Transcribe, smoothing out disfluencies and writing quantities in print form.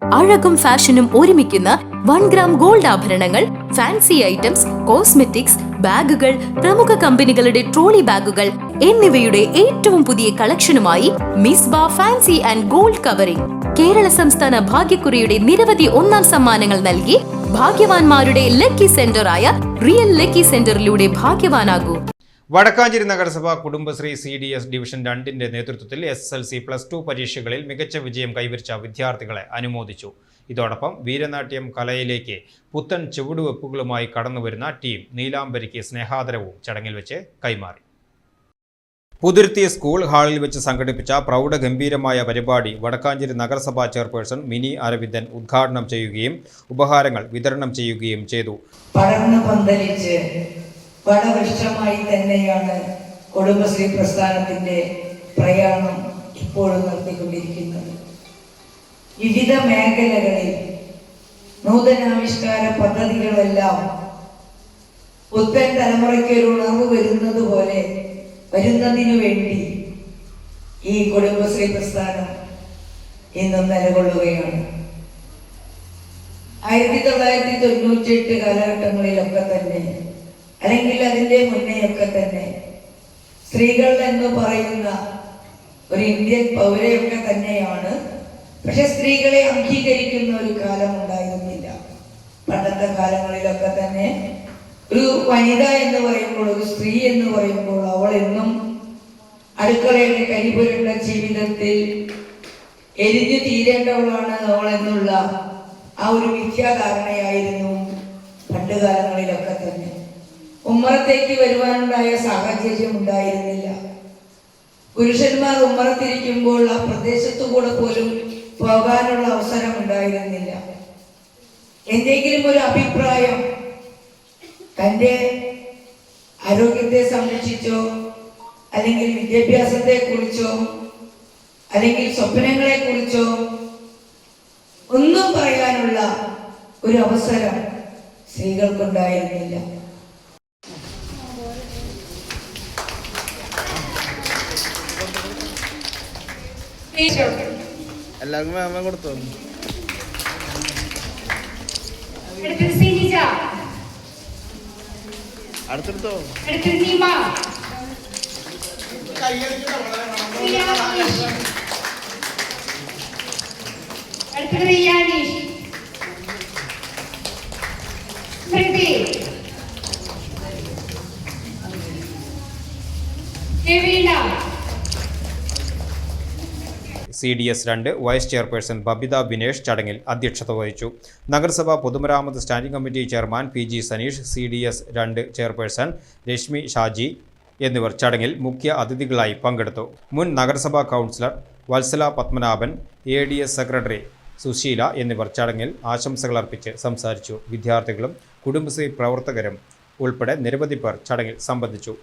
അഴകും ഫാഷനും ഒരുമിക്കുന്ന 1 gram gold ആഭരണങ്ങൾ, ഫാൻസി ഐറ്റംസ്, കോസ്മെറ്റിക്സ്, ബാഗുകൾ, പ്രമുഖ കമ്പനികളുടെ ട്രോളി ബാഗുകൾ എന്നിവയുടെ ഏറ്റവും പുതിയ കളക്ഷനുമായി Misba fancy and gold covering. Kerala സംസ്ഥാന ഭാഗ്യക്കുറിയുടെ നിരവധി ഒന്നാം സമ്മാനങ്ങൾ നൽകി ഭാഗ്യവാന്മാരുടെ ലക്കി സെന്ററായ റിയൽ ലക്കി സെന്ററിലൂടെ ഭാഗ്യവാനാകൂ. വടക്കാഞ്ചേരി നഗരസഭ കുടുംബശ്രീ CDS ഡിവിഷൻ 2ന്റെ നേതൃത്വത്തിൽ SSLC +2 പരീക്ഷകളിൽ മികച്ച വിജയം കൈവരിച്ച വിദ്യാർത്ഥികളെ അനുമോദിച്ചു. ഇതോടൊപ്പം വീരനാട്യം കലയിലേക്ക് പുത്തൻ ചുവടുവെപ്പുകളുമായി കടന്നുവരുന്ന ടീം നീലാംബരിക്ക് സ്നേഹാദരവും ചടങ്ങിൽ വെച്ച് കൈമാറി. പുതുരുത്തി സ്കൂൾ ഹാളിൽ വെച്ച് സംഘടിപ്പിച്ച പ്രൗഢഗംഭീരമായ പരിപാടി വടക്കാഞ്ചേരി നഗരസഭാ ചെയർപേഴ്സൺ മിനി അരവിന്ദൻ ഉദ്ഘാടനം ചെയ്യുകയും ഉപഹാരങ്ങൾ വിതരണം ചെയ്യുകയും ചെയ്തു. വടവൃക്ഷമായി തന്നെയാണ് കുടുംബശ്രീ പ്രസ്ഥാനത്തിൻ്റെ പ്രയാണം ഇപ്പോഴും നടത്തിക്കൊണ്ടിരിക്കുന്നത്. വിവിധ മേഖലകളിൽ നൂതനാവിഷ്കാര പദ്ധതികളെല്ലാം പുത്തൻ തലമുറയ്ക്ക് ഒരു ഉണർവ് വരുന്നതിനു വേണ്ടി ഈ കുടുംബശ്രീ പ്രസ്ഥാനം ഇന്നും നിലകൊള്ളുകയാണ്. 1998 കാലഘട്ടങ്ങളിലൊക്കെ തന്നെ, അല്ലെങ്കിൽ അതിൻ്റെ മുന്നെയൊക്കെ തന്നെ, സ്ത്രീകൾ എന്ന് പറയുന്ന ഒരു ഇന്ത്യൻ പൗരയൊക്കെ തന്നെയാണ്. പക്ഷെ സ്ത്രീകളെ അംഗീകരിക്കുന്ന ഒരു കാലം ഉണ്ടായിരുന്നില്ല. പണ്ടത്തെ കാലങ്ങളിലൊക്കെ തന്നെ ഒരു വനിത എന്ന് പറയുമ്പോൾ, ഒരു സ്ത്രീ എന്ന് പറയുമ്പോൾ അവൾ എന്നും അടുക്കളയുടെ കരിപുരണ്ട ജീവിതത്തിൽ എരിഞ്ഞു തീരേണ്ടവളാണ് അവൾ എന്നുള്ള ആ ഒരു മിഥ്യാധാരണയായിരുന്നു പണ്ട് കാലങ്ങളിലൊക്കെ തന്നെ. ഉമ്മറത്തേക്ക് വരുവാനുണ്ടായ സാഹചര്യം ഉണ്ടായിരുന്നില്ല. പുരുഷന്മാർ ഉമ്മറത്തിരിക്കുമ്പോൾ ആ പ്രദേശത്തു കൂടെ പോലും പോകാനുള്ള അവസരം ഉണ്ടായിരുന്നില്ല. എന്തെങ്കിലും ഒരു അഭിപ്രായം തൻ്റെ ആരോഗ്യത്തെ സംരക്ഷിച്ചോ, അല്ലെങ്കിൽ വിദ്യാഭ്യാസത്തെ കുറിച്ചോ, അല്ലെങ്കിൽ സ്വപ്നങ്ങളെ കുറിച്ചോ ഒന്നും പറയാനുള്ള ഒരു അവസരം സ്ത്രീകൾക്കുണ്ടായിരുന്നില്ല. എല്ലാവർക്കും അമ്മ കൊടുത്തു. അടുത്തെടുത്തോ. CDS 2 vice chairperson Babitha Binesh ചടങ്ങിൽ അധ്യക്ഷത വഹിച്ചു. നഗരസഭ പൊതുമരാമത്ത് standing committee chairman PG Saneesh, CDS 2 chairperson Reshmi Shaji എന്നിവർ ചടങ്ങിൽ മുഖ്യ അതിഥികളായി പങ്കെടുത്തു. മുൻ നഗരസഭാ councillor Vatsala Padmanabhan, ADS secretary Susheela എന്നിവർ ചടങ്ങിൽ ആശംസകൾ അർപ്പിച്ച് സംസാരിച്ചു. വിദ്യാർത്ഥികളും കുടുംബശ്രീ പ്രവർത്തകരും ഉൾപ്പെടെ നിരവധി പേർ ചടങ്ങിൽ സംബന്ധിച്ചു.